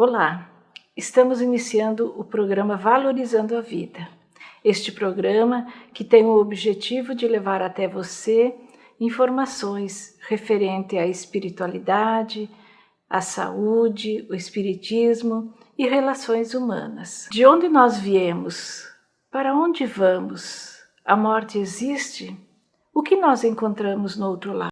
Olá, estamos iniciando o programa Valorizando a Vida. Este programa que tem o objetivo de levar até você informações referentes à espiritualidade, à saúde, o espiritismo e relações humanas. De onde nós viemos? Para onde vamos? A morte existe? O que nós encontramos no outro lado?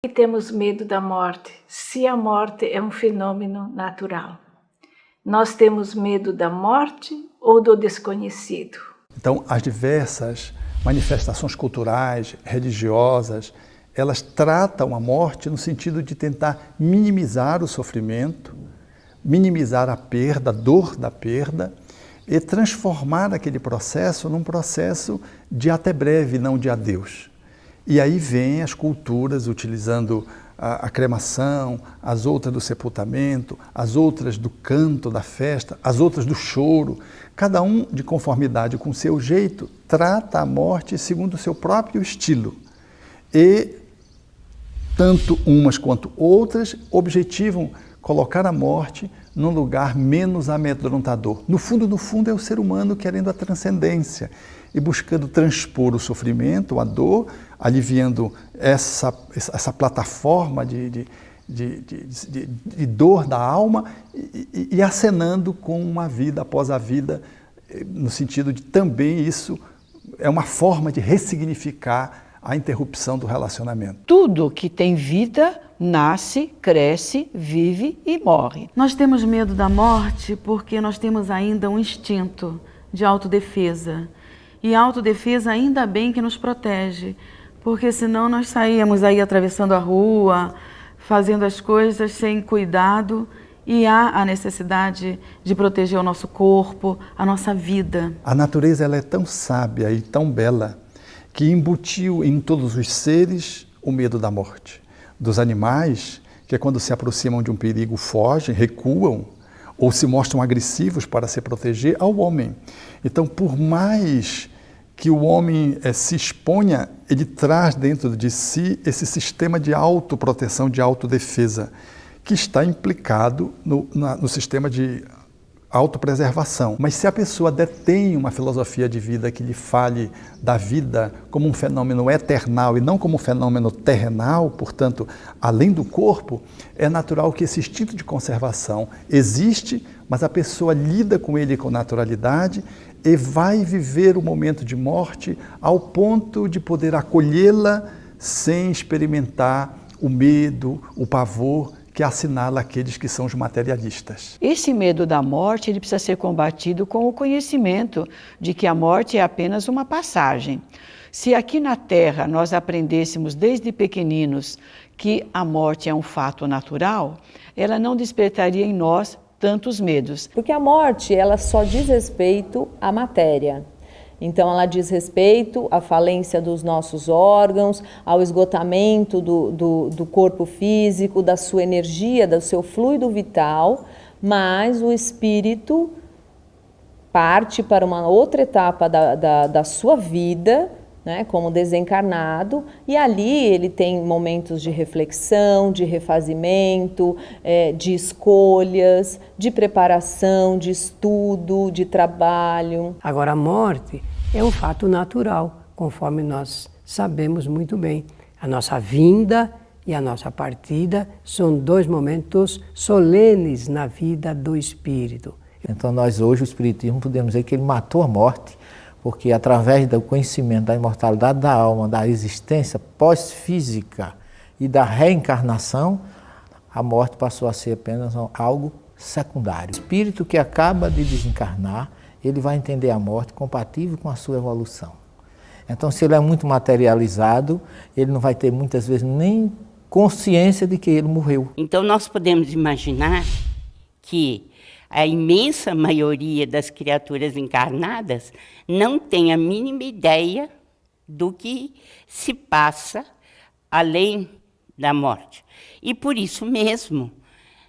E temos medo da morte, se a morte é um fenômeno natural. Nós temos medo da morte ou do desconhecido? Então, as diversas manifestações culturais, religiosas, elas tratam a morte no sentido de tentar minimizar o sofrimento, minimizar a perda, a dor da perda, e transformar aquele processo num processo de até breve, não de adeus. E aí vêm as culturas utilizando a cremação, as outras do sepultamento, as outras do canto, da festa, as outras do choro. Cada um, de conformidade com o seu jeito, trata a morte segundo o seu próprio estilo. E tanto umas quanto outras objetivam colocar a morte num lugar menos amedrontador. No fundo, é o ser humano querendo a transcendência e buscando transpor o sofrimento, a dor, aliviando essa plataforma de dor da alma e acenando com uma vida após a vida, no sentido de também isso é uma forma de ressignificar a interrupção do relacionamento. Tudo que tem vida nasce, cresce, vive e morre. Nós temos medo da morte porque nós temos ainda um instinto de autodefesa. E a autodefesa ainda bem que nos protege, porque senão nós saíamos aí atravessando a rua, fazendo as coisas sem cuidado, e há a necessidade de proteger o nosso corpo, a nossa vida. A natureza ela é tão sábia e tão bela que embutiu em todos os seres o medo da morte. Dos animais, que quando se aproximam de um perigo fogem, recuam, ou se mostram agressivos para se proteger, ao homem. Então, por mais que o homem se exponha, ele traz dentro de si esse sistema de autoproteção, de autodefesa, que está implicado no sistema de autopreservação. Mas se a pessoa detém uma filosofia de vida que lhe fale da vida como um fenômeno eternal e não como um fenômeno terrenal, portanto, além do corpo, é natural que esse instinto de conservação existe, mas a pessoa lida com ele com naturalidade e vai viver o momento de morte ao ponto de poder acolhê-la sem experimentar o medo, o pavor que assinala aqueles que são os materialistas. Esse medo da morte ele precisa ser combatido com o conhecimento de que a morte é apenas uma passagem. Se aqui na Terra nós aprendêssemos desde pequeninos que a morte é um fato natural, ela não despertaria em nós tantos medos. Porque a morte, ela só diz respeito à matéria. Então, ela diz respeito à falência dos nossos órgãos, ao esgotamento do corpo físico, da sua energia, do seu fluido vital, mas o espírito parte para uma outra etapa da sua vida, né, como desencarnado, e ali ele tem momentos de reflexão, de refazimento, de escolhas, de preparação, de estudo, de trabalho. Agora, a morte é um fato natural, conforme nós sabemos muito bem. A nossa vinda e a nossa partida são dois momentos solenes na vida do espírito. Então nós hoje, o Espiritismo, podemos dizer que ele matou a morte, porque através do conhecimento da imortalidade da alma, da existência pós-física e da reencarnação, a morte passou a ser apenas algo secundário. O espírito que acaba de desencarnar, ele vai entender a morte compatível com a sua evolução. Então, se ele é muito materializado, ele não vai ter muitas vezes nem consciência de que ele morreu. Então, nós podemos imaginar que a imensa maioria das criaturas encarnadas não tem a mínima ideia do que se passa além da morte. E por isso mesmo,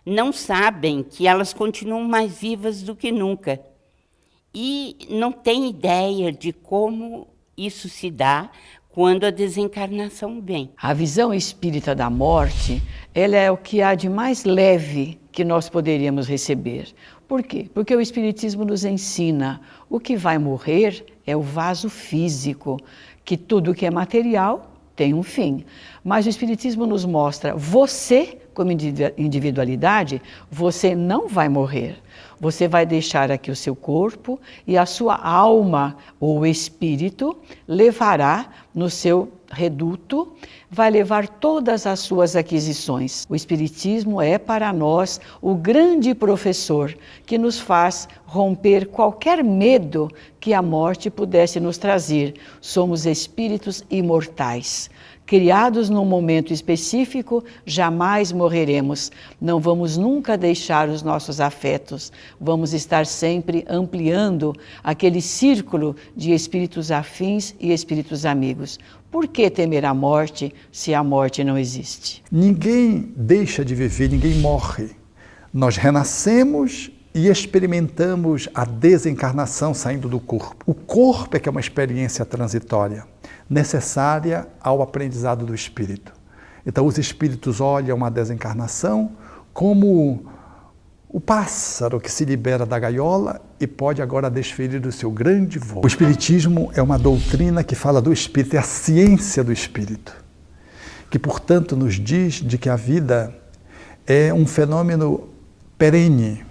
não sabem que elas continuam mais vivas do que nunca. E não têm ideia de como isso se dá quando a desencarnação vem. A visão espírita da morte, ela é o que há de mais leve que nós poderíamos receber. Por quê? Porque o Espiritismo nos ensina o que vai morrer é o vaso físico, que tudo que é material tem um fim. Mas o Espiritismo nos mostra, você, como individualidade, você não vai morrer. Você vai deixar aqui o seu corpo e a sua alma ou espírito levará no seu reduto, vai levar todas as suas aquisições. O Espiritismo é para nós o grande professor que nos faz romper qualquer medo que a morte pudesse nos trazer. Somos espíritos imortais. Criados num momento específico, jamais morreremos. Não vamos nunca deixar os nossos afetos. Vamos estar sempre ampliando aquele círculo de espíritos afins e espíritos amigos. Por que temer a morte se a morte não existe? Ninguém deixa de viver, ninguém morre. Nós renascemos e experimentamos a desencarnação saindo do corpo. O corpo é que é uma experiência transitória, necessária ao aprendizado do espírito. Então os espíritos olham a desencarnação como o pássaro que se libera da gaiola e pode agora desferir o seu grande voo. O espiritismo é uma doutrina que fala do espírito, é a ciência do espírito, que portanto nos diz de que a vida é um fenômeno perene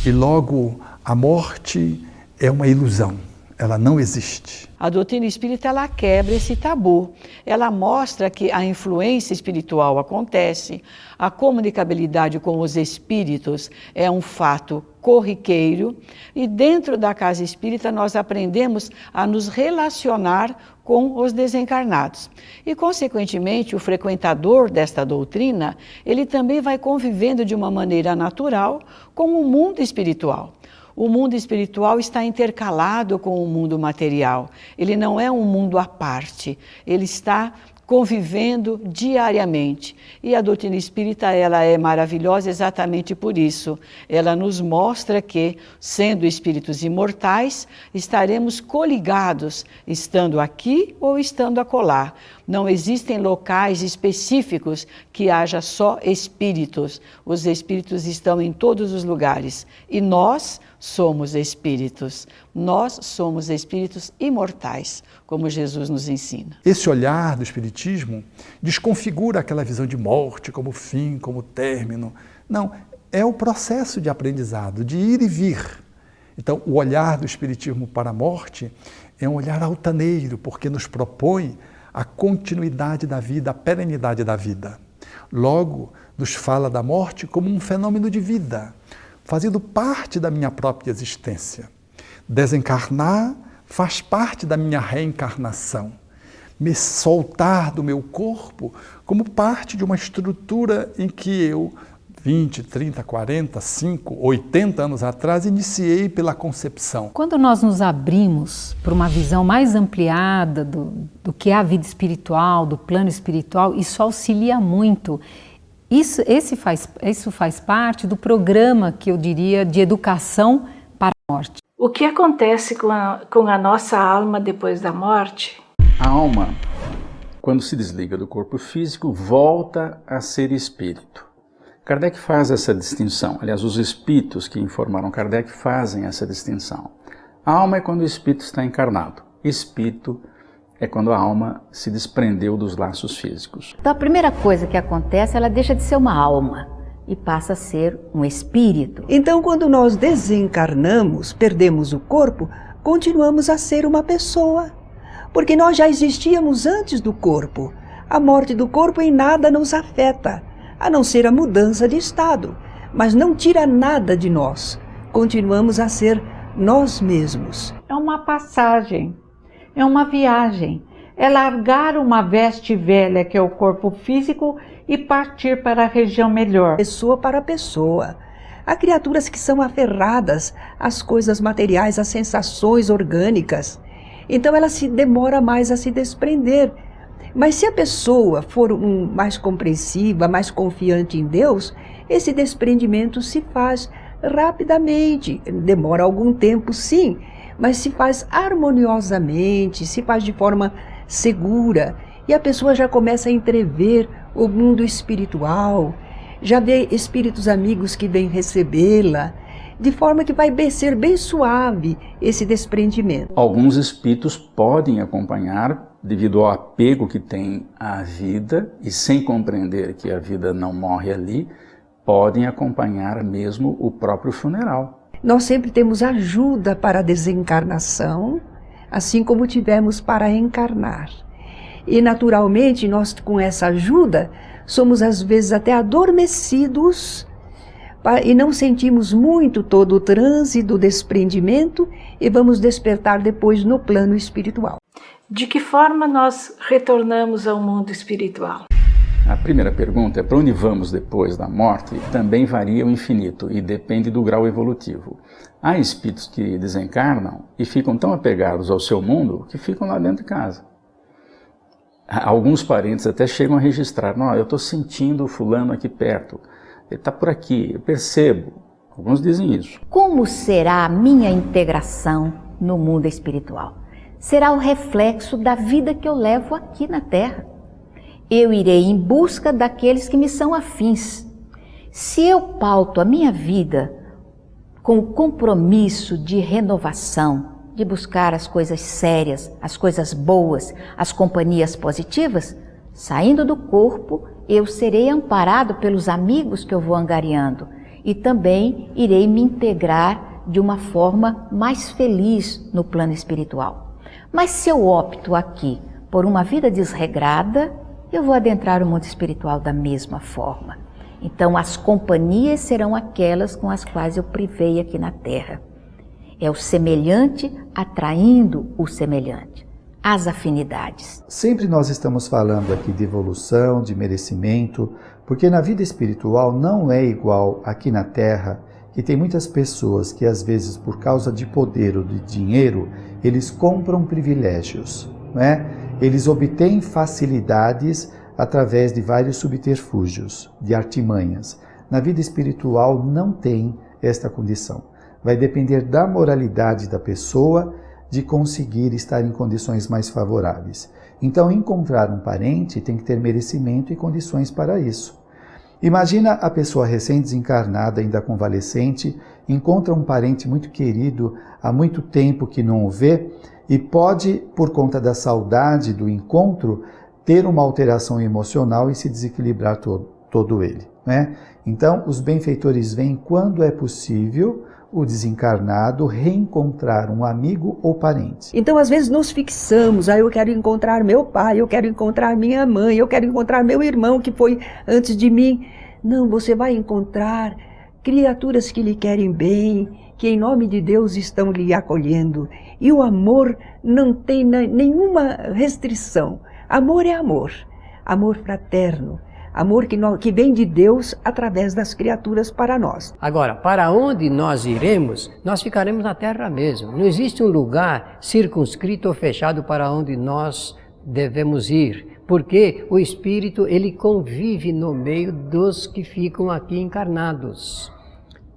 e logo a morte é uma ilusão, ela não existe. A doutrina espírita, ela quebra esse tabu. Ela mostra que a influência espiritual acontece, a comunicabilidade com os espíritos é um fato corriqueiro e dentro da casa espírita nós aprendemos a nos relacionar com os desencarnados. E, consequentemente, o frequentador desta doutrina, ele também vai convivendo de uma maneira natural com o mundo espiritual. O mundo espiritual está intercalado com o mundo material. Ele não é um mundo à parte, ele está convivendo diariamente. E a doutrina espírita, ela é maravilhosa exatamente por isso. Ela nos mostra que, sendo espíritos imortais, estaremos coligados, estando aqui ou estando acolá. Não existem locais específicos que haja só espíritos. Os espíritos estão em todos os lugares. E nós somos espíritos. Nós somos espíritos imortais, como Jesus nos ensina. Esse olhar do espiritismo desconfigura aquela visão de morte como fim, como término. Não, é o processo de aprendizado, de ir e vir. Então, o olhar do espiritismo para a morte é um olhar altaneiro, porque nos propõe a continuidade da vida, a perenidade da vida. Logo, nos fala da morte como um fenômeno de vida, fazendo parte da minha própria existência. Desencarnar faz parte da minha reencarnação. Me soltar do meu corpo como parte de uma estrutura em que eu, 20, 30, 40, 5, 80 anos atrás, iniciei pela concepção. Quando nós nos abrimos para uma visão mais ampliada do que é a vida espiritual, do plano espiritual, isso auxilia muito. Isso faz parte do programa, que eu diria, de educação para a morte. O que acontece com a nossa alma depois da morte? A alma, quando se desliga do corpo físico, volta a ser espírito. Kardec faz essa distinção. Aliás, os espíritos que informaram Kardec fazem essa distinção. A alma é quando o espírito está encarnado. Espírito é quando a alma se desprendeu dos laços físicos. Então a primeira coisa que acontece, ela deixa de ser uma alma e passa a ser um espírito. Então quando nós desencarnamos, perdemos o corpo, continuamos a ser uma pessoa. Porque nós já existíamos antes do corpo. A morte do corpo em nada nos afeta, a não ser a mudança de estado. Mas não tira nada de nós. Continuamos a ser nós mesmos. É uma passagem. É uma viagem, é largar uma veste velha que é o corpo físico e partir para a região melhor. Pessoa para pessoa. Há criaturas que são aferradas às coisas materiais, às sensações orgânicas. Então ela se demora mais a se desprender. Mas se a pessoa for mais compreensiva, mais confiante em Deus, esse desprendimento se faz rapidamente. Demora algum tempo, sim, mas se faz harmoniosamente, se faz de forma segura, e a pessoa já começa a entrever o mundo espiritual, já vê espíritos amigos que vêm recebê-la, de forma que vai ser bem suave esse desprendimento. Alguns espíritos podem acompanhar, devido ao apego que tem à vida, e sem compreender que a vida não morre ali, podem acompanhar mesmo o próprio funeral. Nós sempre temos ajuda para a desencarnação, assim como tivemos para encarnar. E naturalmente nós, com essa ajuda, somos às vezes até adormecidos e não sentimos muito todo o transe do desprendimento e vamos despertar depois no plano espiritual. De que forma nós retornamos ao mundo espiritual? A primeira pergunta é: para onde vamos depois da morte? Também varia o infinito e depende do grau evolutivo. Há espíritos que desencarnam e ficam tão apegados ao seu mundo que ficam lá dentro de casa. Alguns parentes até chegam a registrar, não, eu estou sentindo o fulano aqui perto, ele está por aqui, eu percebo. Alguns dizem isso. Como será a minha integração no mundo espiritual? Será o reflexo da vida que eu levo aqui na Terra. Eu irei em busca daqueles que me são afins. Se eu pauto a minha vida com o compromisso de renovação, de buscar as coisas sérias, as coisas boas, as companhias positivas, saindo do corpo, eu serei amparado pelos amigos que eu vou angariando e também irei me integrar de uma forma mais feliz no plano espiritual. Mas se eu opto aqui por uma vida desregrada, eu vou adentrar o mundo espiritual da mesma forma. Então as companhias serão aquelas com as quais eu privei aqui na Terra. É o semelhante atraindo o semelhante, as afinidades. Sempre nós estamos falando aqui de evolução, de merecimento, porque na vida espiritual não é igual aqui na Terra, que tem muitas pessoas que às vezes por causa de poder ou de dinheiro, eles compram privilégios, né? Eles obtêm facilidades através de vários subterfúgios, de artimanhas. Na vida espiritual não tem esta condição. Vai depender da moralidade da pessoa de conseguir estar em condições mais favoráveis. Então, encontrar um parente tem que ter merecimento e condições para isso. Imagina a pessoa recém-desencarnada, ainda convalescente, encontra um parente muito querido, há muito tempo que não o vê, e pode, por conta da saudade do encontro, ter uma alteração emocional e se desequilibrar todo ele, né? Então, os benfeitores veem quando é possível o desencarnado reencontrar um amigo ou parente. Então, às vezes, nos fixamos, eu quero encontrar meu pai, eu quero encontrar minha mãe, eu quero encontrar meu irmão que foi antes de mim. Não, você vai encontrar criaturas que lhe querem bem, que em nome de Deus estão lhe acolhendo. E o amor não tem nenhuma restrição. Amor é amor, amor fraterno. Amor que vem de Deus através das criaturas para nós. Agora, para onde nós iremos, nós ficaremos na Terra mesmo. Não existe um lugar circunscrito ou fechado para onde nós devemos ir. Porque o Espírito, ele convive no meio dos que ficam aqui encarnados.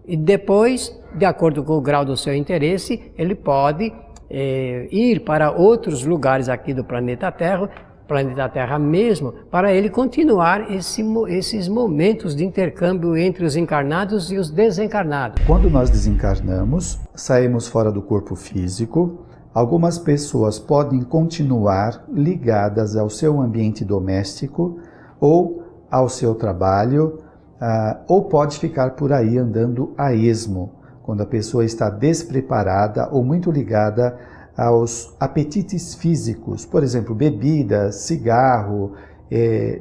E depois, de acordo com o grau do seu interesse, ele pode ir para outros lugares aqui do planeta Terra mesmo, para ele continuar esses momentos de intercâmbio entre os encarnados e os desencarnados. Quando nós desencarnamos, saímos fora do corpo físico, algumas pessoas podem continuar ligadas ao seu ambiente doméstico ou ao seu trabalho, ou pode ficar por aí andando a esmo, quando a pessoa está despreparada ou muito ligada aos apetites físicos, por exemplo, bebida, cigarro,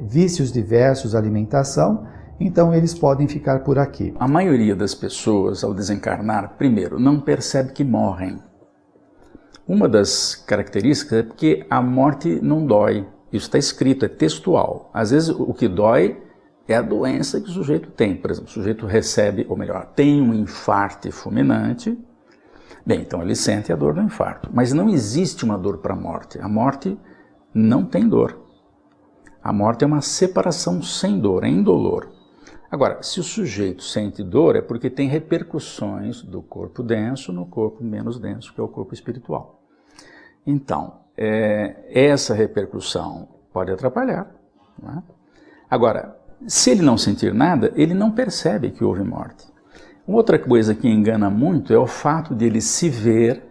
vícios diversos, alimentação, então eles podem ficar por aqui. A maioria das pessoas, ao desencarnar, primeiro, não percebe que morrem. Uma das características é porque a morte não dói. Isso está escrito, é textual. Às vezes o que dói é a doença que o sujeito tem. Por exemplo, o sujeito recebe, ou melhor, tem um infarto fulminante. Bem, então ele sente a dor do infarto. Mas não existe uma dor para a morte. A morte não tem dor. A morte é uma separação sem dor, é indolor. Agora, se o sujeito sente dor, é porque tem repercussões do corpo denso no corpo menos denso, que é o corpo espiritual. Então, essa repercussão pode atrapalhar, não é? Agora, se ele não sentir nada, ele não percebe que houve morte. Outra coisa que engana muito é o fato de ele se ver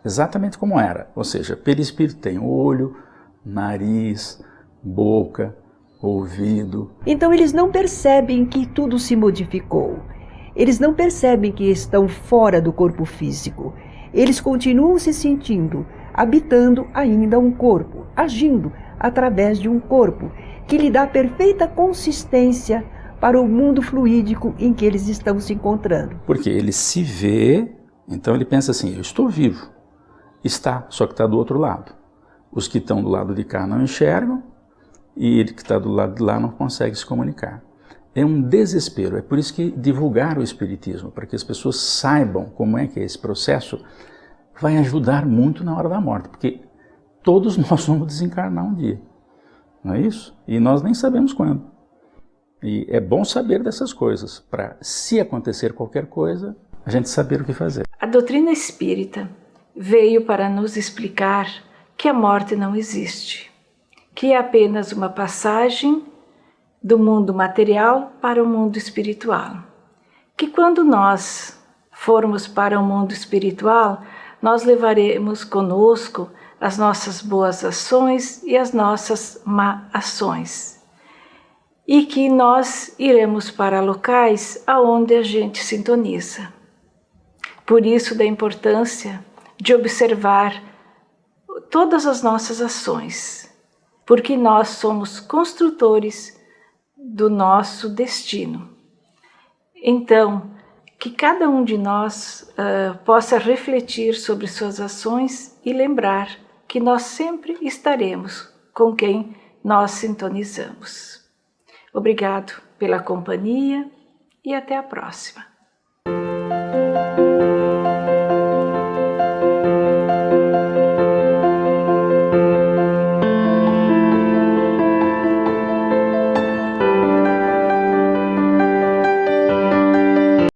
exatamente como era. Ou seja, perispírito tem olho, nariz, boca, ouvido. Então eles não percebem que tudo se modificou. Eles não percebem que estão fora do corpo físico. Eles continuam se sentindo, habitando ainda um corpo, agindo através de um corpo que lhe dá perfeita consistência para o mundo fluídico em que eles estão se encontrando. Porque ele se vê, então ele pensa assim, eu estou vivo. Está, só que está do outro lado. Os que estão do lado de cá não enxergam e ele que está do lado de lá não consegue se comunicar. É um desespero, é por isso que divulgar o Espiritismo, para que as pessoas saibam como é que é esse processo, vai ajudar muito na hora da morte, porque todos nós vamos desencarnar um dia. não é isso? E nós nem sabemos quando. E é bom saber dessas coisas, para, se acontecer qualquer coisa, a gente saber o que fazer. A doutrina espírita veio para nos explicar que a morte não existe, que é apenas uma passagem do mundo material para o mundo espiritual. Que quando nós formos para o mundo espiritual, nós levaremos conosco as nossas boas ações e as nossas má ações. E que nós iremos para locais aonde a gente sintoniza. Por isso da importância de observar todas as nossas ações, porque nós somos construtores do nosso destino. Então, que cada um de nós possa refletir sobre suas ações e lembrar que nós sempre estaremos com quem nós sintonizamos. Obrigado pela companhia e até a próxima.